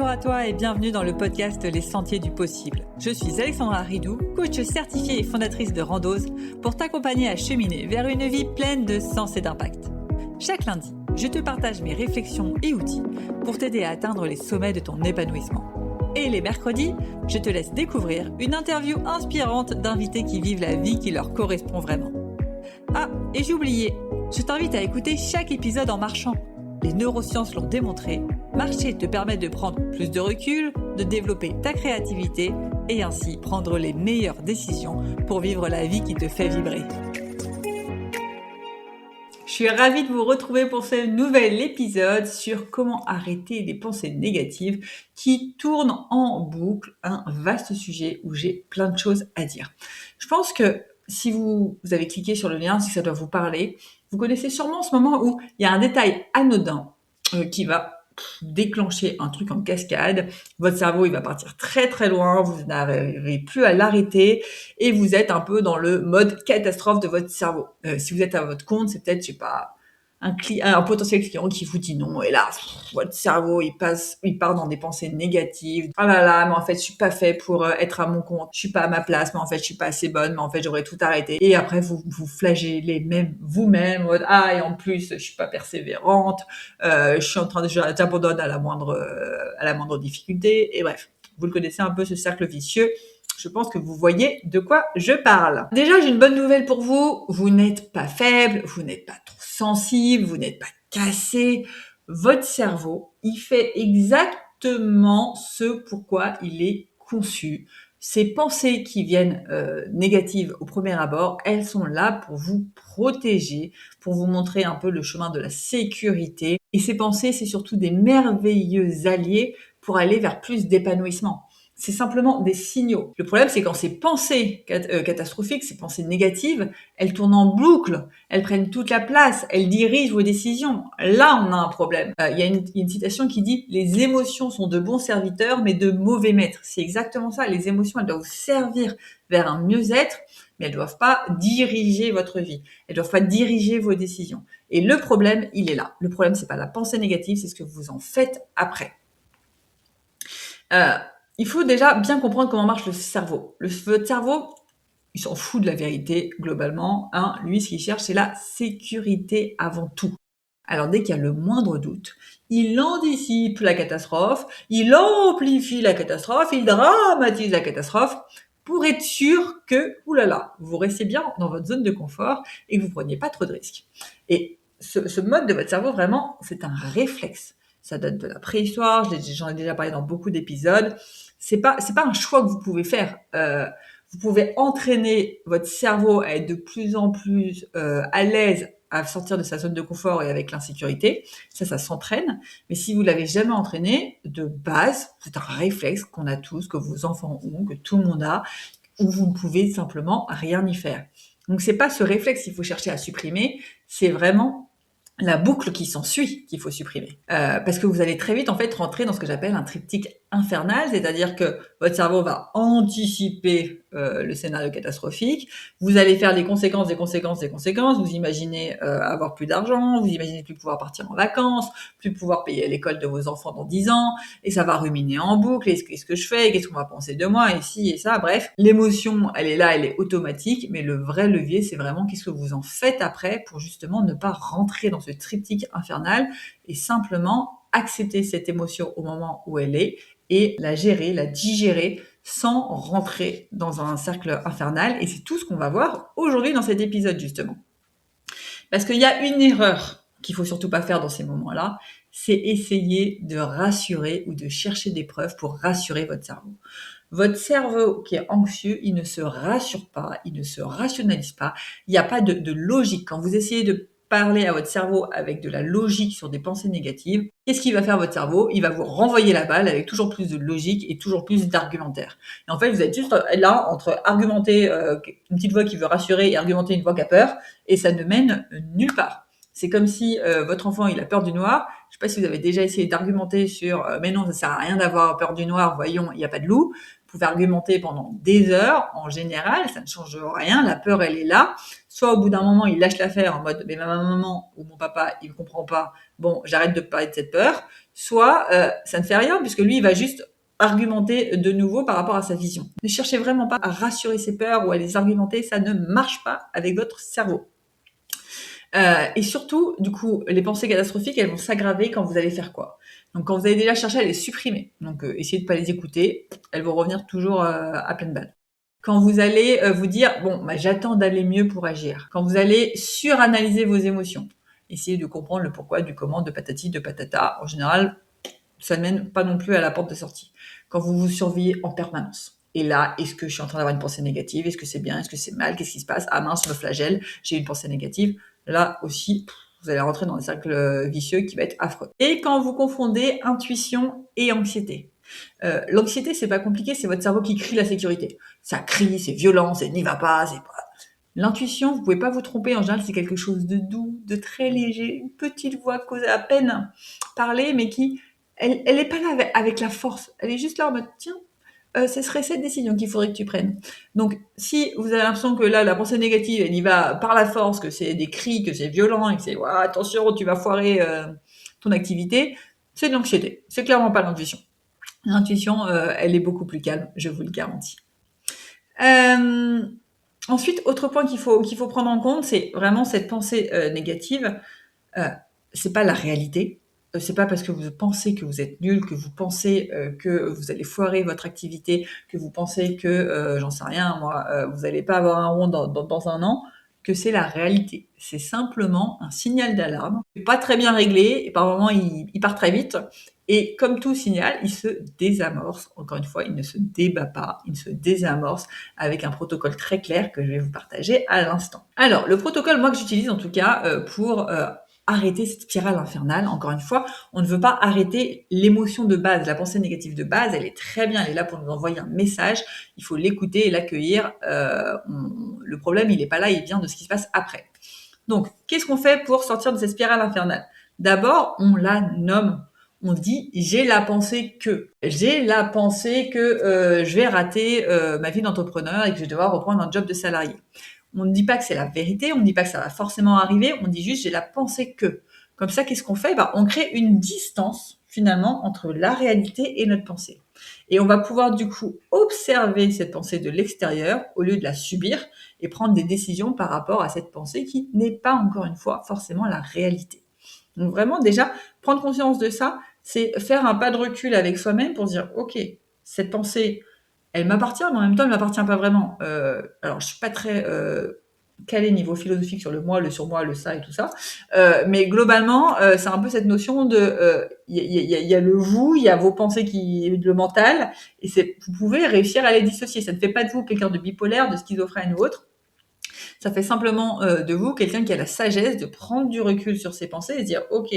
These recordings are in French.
Bonjour à toi et bienvenue dans le podcast Les Sentiers du Possible. Je suis Alexandra Ridou, coach certifiée et fondatrice de Randose, pour t'accompagner à cheminer vers une vie pleine de sens et d'impact. Chaque lundi, je te partage mes réflexions et outils pour t'aider à atteindre les sommets de ton épanouissement. Et les mercredis, je te laisse découvrir une interview inspirante d'invités qui vivent la vie qui leur correspond vraiment. Ah, et j'ai oublié, je t'invite à écouter chaque épisode en marchant. Les neurosciences l'ont démontré, marcher te permet de prendre plus de recul, de développer ta créativité et ainsi prendre les meilleures décisions pour vivre la vie qui te fait vibrer. Je suis ravie de vous retrouver pour ce nouvel épisode sur comment arrêter les pensées négatives qui tournent en boucle, un vaste sujet où j'ai plein de choses à dire. Je pense que si vous avez cliqué sur le lien, c'est que ça doit vous parler. Vous connaissez sûrement ce moment où il y a un détail anodin qui va déclencher un truc en cascade. Votre cerveau, il va partir très très loin, vous n'arriverez plus à l'arrêter et vous êtes un peu dans le mode catastrophe de votre cerveau. Si vous êtes à votre compte, c'est peut-être, je sais pas, un potentiel client qui vous dit non, et là, votre cerveau, il part dans des pensées négatives. Oh là là, mais en fait, je suis pas fait pour être à mon compte. Je suis pas à ma place, mais en fait, je suis pas assez bonne, mais en fait, j'aurais tout arrêté. Et après, vous flagellez même vous-même, en mode, ah, et en plus, je suis pas persévérante, je suis en train de, j'abandonne à la moindre difficulté. Et bref, vous le connaissez un peu, ce cercle vicieux. Je pense que vous voyez de quoi je parle. Déjà, j'ai une bonne nouvelle pour vous. Vous n'êtes pas faible, vous n'êtes pas trop sensible, vous n'êtes pas cassé. Votre cerveau, il fait exactement ce pourquoi il est conçu. Ces pensées qui viennent négatives au premier abord, elles sont là pour vous protéger, pour vous montrer un peu le chemin de la sécurité. Et ces pensées, c'est surtout des merveilleux alliés pour aller vers plus d'épanouissement. C'est simplement des signaux. Le problème, c'est quand ces pensées catastrophiques, ces pensées négatives, elles tournent en boucle, elles prennent toute la place, elles dirigent vos décisions. Là, on a un problème. Il y a une citation qui dit « Les émotions sont de bons serviteurs, mais de mauvais maîtres ». C'est exactement ça. Les émotions, elles doivent vous servir vers un mieux-être, mais elles doivent pas diriger votre vie. Elles doivent pas diriger vos décisions. Et le problème, il est là. Le problème, c'est pas la pensée négative, c'est ce que vous en faites après. Il faut déjà bien comprendre comment marche le cerveau. Votre cerveau, il s'en fout de la vérité, globalement. Lui, ce qu'il cherche, c'est la sécurité avant tout. Alors, dès qu'il y a le moindre doute, il anticipe la catastrophe, il amplifie la catastrophe, il dramatise la catastrophe pour être sûr que, oulala, vous restez bien dans votre zone de confort et que vous ne preniez pas trop de risques. Et ce mode de votre cerveau, vraiment, c'est un réflexe. Ça date de la préhistoire, j'en ai déjà parlé dans beaucoup d'épisodes. C'est pas un choix que vous pouvez faire. Vous pouvez entraîner votre cerveau à être de plus en plus à l'aise à sortir de sa zone de confort et avec l'insécurité. Ça s'entraîne. Mais si vous l'avez jamais entraîné, de base, c'est un réflexe qu'on a tous, que vos enfants ont, que tout le monde a, où vous ne pouvez simplement rien y faire. Donc c'est pas ce réflexe qu'il faut chercher à supprimer, c'est vraiment la boucle qui s'ensuit qu'il faut supprimer. Parce que vous allez très vite en fait rentrer dans ce que j'appelle un triptyque infernal, c'est-à-dire que votre cerveau va anticiper le scénario catastrophique, vous allez faire les conséquences des conséquences des conséquences, vous imaginez avoir plus d'argent, vous imaginez plus pouvoir partir en vacances, plus pouvoir payer l'école de vos enfants dans 10 ans, et ça va ruminer en boucle, qu'est-ce que je fais, qu'est-ce qu'on va penser de moi, et ci et ça, bref. L'émotion, elle est là, elle est automatique, mais le vrai levier, c'est vraiment qu'est-ce que vous en faites après pour justement ne pas rentrer dans ce triptyque infernal et simplement accepter cette émotion au moment où elle est et la gérer, la digérer sans rentrer dans un cercle infernal. Et c'est tout ce qu'on va voir aujourd'hui dans cet épisode, justement. Parce qu'il y a une erreur qu'il faut surtout pas faire dans ces moments-là, c'est essayer de rassurer ou de chercher des preuves pour rassurer votre cerveau. Votre cerveau qui est anxieux, il ne se rassure pas, il ne se rationalise pas, il n'y a pas de logique. Quand vous essayez de parler à votre cerveau avec de la logique sur des pensées négatives, qu'est-ce qu'il va faire votre cerveau? Il va vous renvoyer la balle avec toujours plus de logique et toujours plus d'argumentaire. Et en fait, vous êtes juste là entre argumenter une petite voix qui veut rassurer et argumenter une voix qui a peur, et ça ne mène nulle part. C'est comme si votre enfant, il a peur du noir. Je sais pas si vous avez déjà essayé d'argumenter sur mais non, ça sert à rien d'avoir peur du noir, voyons, il n'y a pas de loup. Vous pouvez argumenter pendant des heures. En général, ça ne change rien. La peur, elle est là. Soit au bout d'un moment, il lâche l'affaire en mode mais ma maman ou mon papa, il ne comprend pas. Bon, j'arrête de parler de cette peur. soit ça ne fait rien puisque lui, il va juste argumenter de nouveau par rapport à sa vision. Ne cherchez vraiment pas à rassurer ses peurs ou à les argumenter, ça ne marche pas avec votre cerveau. Et surtout, du coup, les pensées catastrophiques, elles vont s'aggraver quand vous allez faire quoi? Donc quand vous allez déjà chercher à les supprimer, donc essayez de pas les écouter, elles vont revenir toujours à pleine balle. Quand vous allez vous dire bon, bah, j'attends d'aller mieux pour agir. Quand vous allez suranalyser vos émotions, essayez de comprendre le pourquoi, du comment, de patati, de patata. En général, ça ne mène pas non plus à la porte de sortie. Quand vous vous surveillez en permanence. Et là, est-ce que je suis en train d'avoir une pensée négative? Est-ce que c'est bien? Est-ce que c'est mal? Qu'est-ce qui se passe? Ah mince, je me flagelle, j'ai une pensée négative. Là aussi, vous allez rentrer dans un cercle vicieux qui va être affreux. Et quand vous confondez intuition et anxiété. L'anxiété, c'est pas compliqué, c'est votre cerveau qui crie la sécurité. Ça crie, c'est violent, c'est n'y va pas, c'est pas. L'intuition, vous pouvez pas vous tromper. En général, c'est quelque chose de doux, de très léger, une petite voix cause à peine parler, mais qui, elle est pas là avec la force. Elle est juste là en mode, tiens, ce serait cette décision qu'il faudrait que tu prennes. Donc, si vous avez l'impression que là, la pensée négative, elle y va par la force, que c'est des cris, que c'est violent, et que c'est ouah, attention, tu vas foirer ton activité, c'est de l'anxiété. C'est clairement pas l'intuition. L'intuition, elle est beaucoup plus calme, je vous le garantis. Ensuite, autre point qu'il faut prendre en compte, c'est vraiment cette pensée négative. C'est pas la réalité. C'est pas parce que vous pensez que vous êtes nul, que vous pensez que vous allez foirer votre activité, que vous pensez que, j'en sais rien moi, vous n'allez pas avoir un rond dans un an, que c'est la réalité. C'est simplement un signal d'alarme, pas très bien réglé, et par moments il part très vite. Et comme tout signal, il se désamorce. Encore une fois, il ne se débat pas, il se désamorce avec un protocole très clair que je vais vous partager à l'instant. Alors, le protocole, moi, que j'utilise en tout cas pour arrêter cette spirale infernale. Encore une fois, on ne veut pas arrêter l'émotion de base, la pensée négative de base, elle est très bien, elle est là pour nous envoyer un message, il faut l'écouter et l'accueillir. Le problème, il n'est pas là, il vient de ce qui se passe après. Donc, qu'est-ce qu'on fait pour sortir de cette spirale infernale? D'abord, on la nomme. On dit j'ai la pensée que je vais rater ma vie d'entrepreneur et que je vais devoir reprendre un job de salarié. On ne dit pas que c'est la vérité, on ne dit pas que ça va forcément arriver, on dit juste j'ai la pensée que. Comme ça, qu'est-ce qu'on fait? On crée une distance finalement entre la réalité et notre pensée. Et on va pouvoir du coup observer cette pensée de l'extérieur au lieu de la subir et prendre des décisions par rapport à cette pensée qui n'est pas encore une fois forcément la réalité. Donc vraiment déjà, prendre conscience de ça, c'est faire un pas de recul avec soi-même pour dire ok, cette pensée, elle m'appartient, mais en même temps, elle m'appartient pas vraiment. Alors, je suis pas très calée niveau philosophique sur le moi, le surmoi, le ça et tout ça, mais globalement, c'est un peu cette notion de, il y a le vous, il y a vos pensées le mental, et vous pouvez réussir à les dissocier. Ça ne fait pas de vous quelqu'un de bipolaire, de schizophrène ou autre. Ça fait simplement de vous quelqu'un qui a la sagesse de prendre du recul sur ses pensées et se dire ok,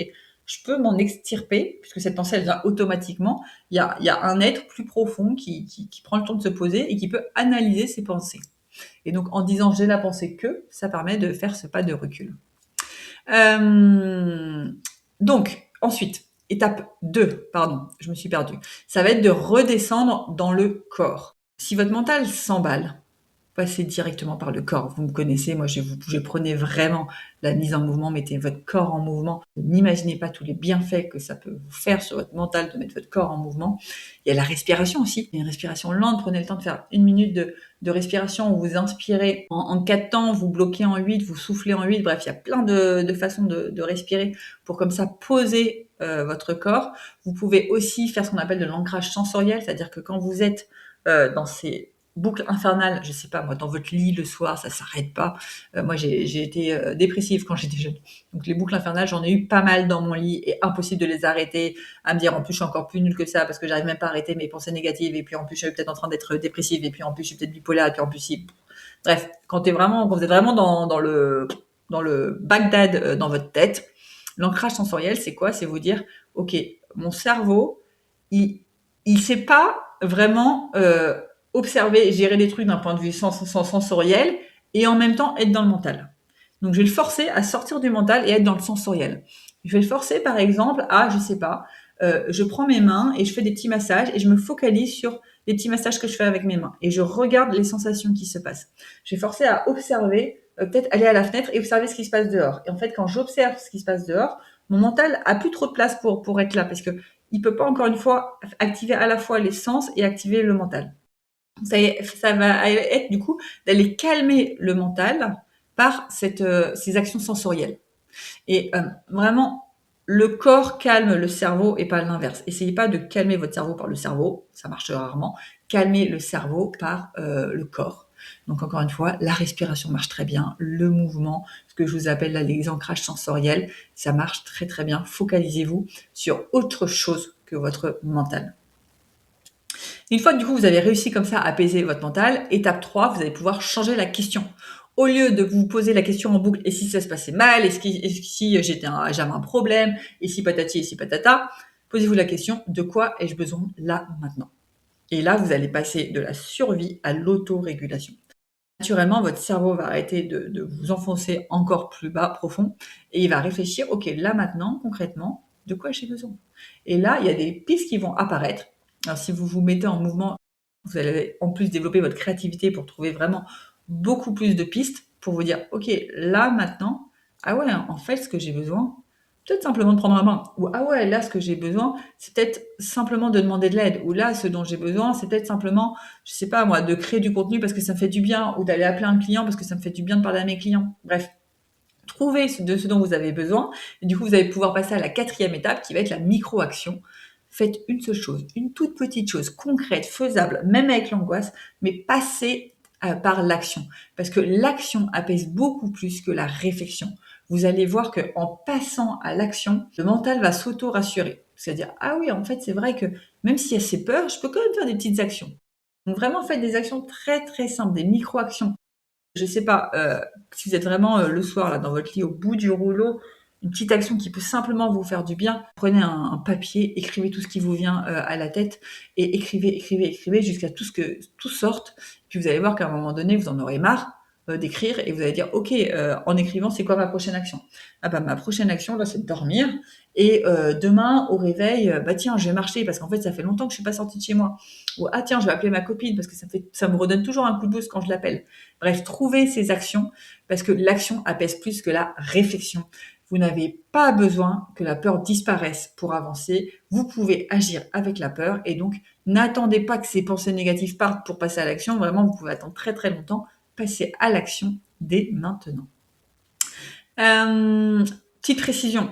je peux m'en extirper puisque cette pensée elle vient automatiquement. Il y a un être plus profond qui prend le temps de se poser et qui peut analyser ses pensées. Et donc en disant j'ai la pensée que, ça permet de faire ce pas de recul. Donc ensuite, étape 2, pardon, je me suis perdue. Ça va être de redescendre dans le corps. Si votre mental s'emballe, passez directement par le corps. Vous me connaissez, moi je prenais vraiment la mise en mouvement, mettez votre corps en mouvement. N'imaginez pas tous les bienfaits que ça peut vous faire sur votre mental de mettre votre corps en mouvement. Il y a la respiration aussi, une respiration lente, prenez le temps de faire 1 minute de respiration où vous inspirez en 4 temps, vous bloquez en 8, vous soufflez en 8, bref, il y a plein de façons de respirer pour comme ça poser votre corps. Vous pouvez aussi faire ce qu'on appelle de l'ancrage sensoriel, c'est-à-dire que quand vous êtes dans ces boucle infernale, je sais pas moi, dans votre lit le soir, ça s'arrête pas. Moi, j'ai été dépressive quand j'étais jeune. Donc les boucles infernales, j'en ai eu pas mal dans mon lit et impossible de les arrêter. À me dire en plus, je suis encore plus nulle que ça parce que j'arrive même pas à arrêter mes pensées négatives et puis en plus, je suis peut-être en train d'être dépressive et puis en plus, je suis peut-être bipolaire et puis en plus, bref, quand vous êtes vraiment dans le Bagdad dans votre tête, l'ancrage sensoriel, c'est quoi? C'est vous dire, ok, mon cerveau, il sait pas vraiment observer et gérer des trucs d'un point de vue sensoriel et en même temps être dans le mental. Donc je vais le forcer à sortir du mental et être dans le sensoriel. Je vais le forcer par exemple à, je sais pas, je prends mes mains et je fais des petits massages et je me focalise sur les petits massages que je fais avec mes mains et je regarde les sensations qui se passent. Je vais forcer à observer, peut-être aller à la fenêtre et observer ce qui se passe dehors. Et en fait, quand j'observe ce qui se passe dehors, mon mental a plus trop de place pour être là parce que il peut pas encore une fois activer à la fois les sens et activer le mental. Ça va être du coup d'aller calmer le mental par ces actions sensorielles. Et vraiment, le corps calme le cerveau et pas l'inverse. Essayez pas de calmer votre cerveau par le cerveau, ça marche rarement. Calmez le cerveau par le corps. Donc encore une fois, la respiration marche très bien, le mouvement, ce que je vous appelle là les ancrages sensoriels, ça marche très très bien. Focalisez-vous sur autre chose que votre mental. Une fois que du coup vous avez réussi comme ça à apaiser votre mental, étape 3, vous allez pouvoir changer la question. Au lieu de vous poser la question en boucle, et si ça se passait mal, et si j'avais un problème, et si patati et si patata, posez-vous la question, de quoi ai-je besoin là maintenant? Et là, vous allez passer de la survie à l'autorégulation. Naturellement, votre cerveau va arrêter de vous enfoncer encore plus bas, profond, et il va réfléchir, ok, là maintenant, concrètement, de quoi j'ai besoin? Et là, il y a des pistes qui vont apparaître. Alors, si vous vous mettez en mouvement, vous allez en plus développer votre créativité pour trouver vraiment beaucoup plus de pistes pour vous dire, ok, là maintenant, ah ouais, en fait, ce que j'ai besoin, peut-être simplement de prendre la main. Ou ah ouais, là, ce que j'ai besoin, c'est peut-être simplement de demander de l'aide. Ou là, ce dont j'ai besoin, c'est peut-être simplement, je sais pas moi, de créer du contenu parce que ça me fait du bien. Ou d'aller appeler un client parce que ça me fait du bien de parler à mes clients. Bref, trouvez de ce dont vous avez besoin. Et du coup, vous allez pouvoir passer à la 4e étape qui va être la micro-action. Faites une seule chose, une toute petite chose, concrète, faisable, même avec l'angoisse, mais passez par l'action. Parce que l'action apaise beaucoup plus que la réflexion. Vous allez voir que en passant à l'action, le mental va s'auto-rassurer. C'est-à-dire, ah oui, en fait, c'est vrai que même s'il y a ces peurs, je peux quand même faire des petites actions. Donc vraiment, faites des actions très très simples, des micro-actions. Je sais pas, si vous êtes vraiment, le soir là dans votre lit au bout du rouleau, une petite action qui peut simplement vous faire du bien, prenez un papier, écrivez tout ce qui vous vient, à la tête et écrivez, écrivez, écrivez jusqu'à tout sorte. Puis vous allez voir qu'à un moment donné, vous en aurez marre, d'écrire et vous allez dire: «OK, en écrivant, c'est quoi ma prochaine action?» «Ah bah, ma prochaine action là, c'est de dormir et demain au réveil, bah, tiens, je vais marcher parce qu'en fait, ça fait longtemps que je suis pas sortie de chez moi» ou «Ah tiens, je vais appeler ma copine parce que ça me redonne toujours un coup de boost quand je l'appelle». Bref, trouvez ces actions parce que l'action apaise plus que la réflexion. Vous n'avez pas besoin que la peur disparaisse pour avancer. Vous pouvez agir avec la peur et donc n'attendez pas que ces pensées négatives partent pour passer à l'action. Vraiment, vous pouvez attendre très très longtemps. Passez à l'action dès maintenant. Euh, Petite précision,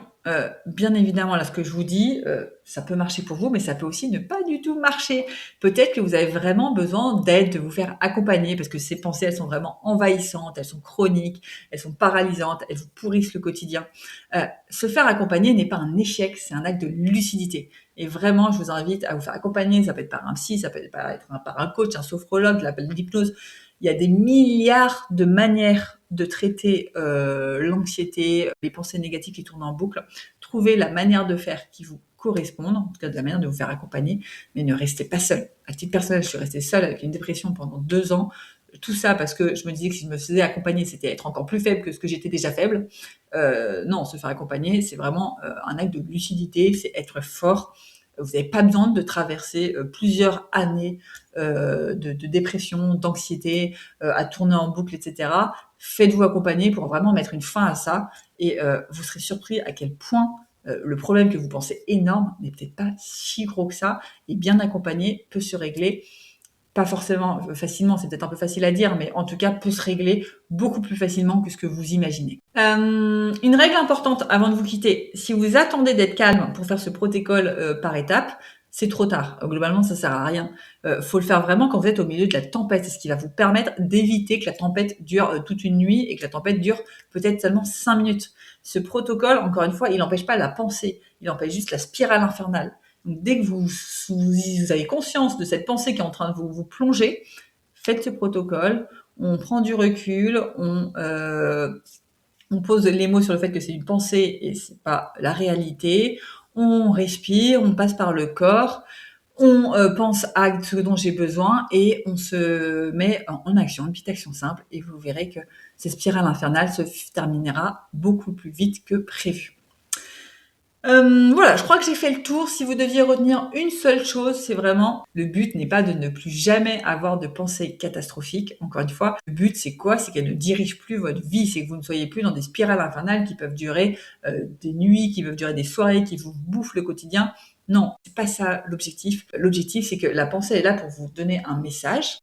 bien évidemment, là, ce que je vous dis, ça peut marcher pour vous, mais ça peut aussi ne pas du tout marcher. Peut-être que vous avez vraiment besoin d'aide, de vous faire accompagner, parce que ces pensées, elles sont vraiment envahissantes, elles sont chroniques, elles sont paralysantes, elles vous pourrissent le quotidien. Se faire accompagner n'est pas un échec, c'est un acte de lucidité. Et vraiment, je vous invite à vous faire accompagner. Ça peut être par un psy, ça peut être par un coach, un sophrologue, l'hypnose. Il y a des milliards de manières de traiter l'anxiété, les pensées négatives qui tournent en boucle. Trouvez la manière de faire qui vous corresponde, en tout cas de la manière de vous faire accompagner, mais ne restez pas seul. À titre personnel, je suis restée seule avec une dépression pendant 2 ans. Tout ça parce que je me disais que si je me faisais accompagner, c'était être encore plus faible que ce que j'étais déjà faible. Non, se faire accompagner, c'est vraiment un acte de lucidité, c'est être fort. Vous n'avez pas besoin de traverser plusieurs années de dépression, d'anxiété, à tourner en boucle, etc. Faites-vous accompagner pour vraiment mettre une fin à ça et vous serez surpris à quel point le problème que vous pensez énorme n'est peut-être pas si gros que ça et bien accompagné peut se régler. Pas forcément facilement, c'est peut-être un peu facile à dire, mais en tout cas peut se régler beaucoup plus facilement que ce que vous imaginez. Une règle importante avant de vous quitter, si vous attendez d'être calme pour faire ce protocole par étapes, c'est trop tard. Globalement, ça sert à rien. Faut le faire vraiment quand vous êtes au milieu de la tempête. C'est ce qui va vous permettre d'éviter que la tempête dure toute une nuit et que la tempête dure peut-être seulement 5 minutes. Ce protocole, encore une fois, il n'empêche pas la pensée, il empêche juste la spirale infernale. Donc, dès que vous avez conscience de cette pensée qui est en train de vous plonger, faites ce protocole, on prend du recul, on pose les mots sur le fait que c'est une pensée et c'est pas la réalité, on respire, on passe par le corps, on pense à ce dont j'ai besoin et on se met en action, une petite action simple et vous verrez que cette spirale infernale se terminera beaucoup plus vite que prévu. Voilà, je crois que j'ai fait le tour. Si vous deviez retenir une seule chose, c'est vraiment le but n'est pas de ne plus jamais avoir de pensées catastrophiques. Encore une fois, le but c'est quoi? C'est qu'elle ne dirige plus votre vie, c'est que vous ne soyez plus dans des spirales infernales qui peuvent durer, des nuits, qui peuvent durer des soirées, qui vous bouffent le quotidien. Non, c'est pas ça l'objectif. L'objectif, c'est que la pensée est là pour vous donner un message.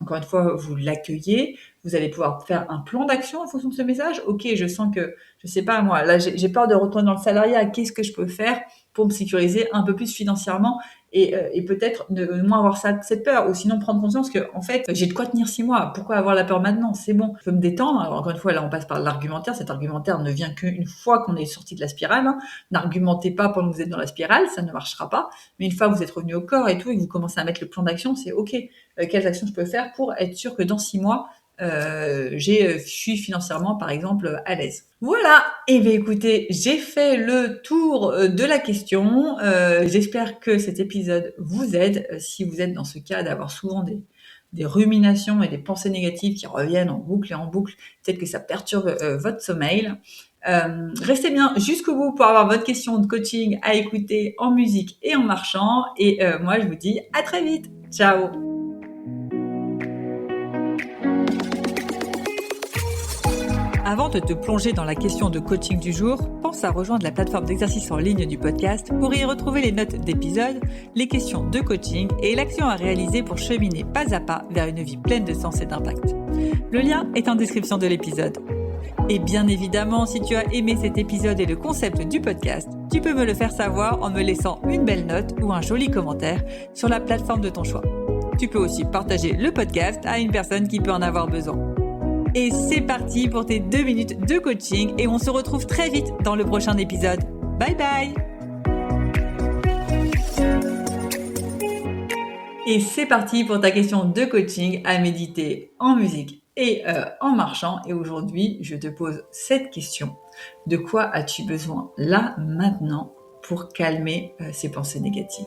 Encore une fois, vous l'accueillez, vous allez pouvoir faire un plan d'action en fonction de ce message. OK, je sens que, je sais pas moi, là j'ai peur de retourner dans le salariat, qu'est-ce que je peux faire pour me sécuriser un peu plus financièrement et peut-être ne moins avoir cette peur ou sinon prendre conscience que en fait, j'ai de quoi tenir 6 mois. Pourquoi avoir la peur maintenant? C'est bon, je peux me détendre. Alors encore une fois, là on passe par l'argumentaire. Cet argumentaire ne vient qu'une fois qu'on est sorti de la spirale, hein. N'argumentez pas pendant que vous êtes dans la spirale, ça ne marchera pas. Mais une fois que vous êtes revenu au corps et tout et que vous commencez à mettre le plan d'action, c'est OK. Quelles actions je peux faire pour être sûr que dans 6 mois, je suis financièrement, par exemple, à l'aise. Voilà, et bien écoutez, j'ai fait le tour de la question. J'espère que cet épisode vous aide. Si vous êtes dans ce cas d'avoir souvent des ruminations et des pensées négatives qui reviennent en boucle et en boucle, peut-être que ça perturbe votre sommeil. Restez bien jusqu'au bout pour avoir votre question de coaching à écouter en musique et en marchant. Et moi, je vous dis à très vite. Ciao. Avant de te plonger dans la question de coaching du jour, pense à rejoindre la plateforme d'exercice en ligne du podcast pour y retrouver les notes d'épisode, les questions de coaching et l'action à réaliser pour cheminer pas à pas vers une vie pleine de sens et d'impact. Le lien est en description de l'épisode. Et bien évidemment, si tu as aimé cet épisode et le concept du podcast, tu peux me le faire savoir en me laissant une belle note ou un joli commentaire sur la plateforme de ton choix. Tu peux aussi partager le podcast à une personne qui peut en avoir besoin. Et c'est parti pour tes 2 minutes de coaching et on se retrouve très vite dans le prochain épisode. Bye bye! Et c'est parti pour ta question de coaching à méditer en musique et en marchant. Et aujourd'hui, je te pose cette question. De quoi as-tu besoin là, maintenant, pour calmer ces pensées négatives?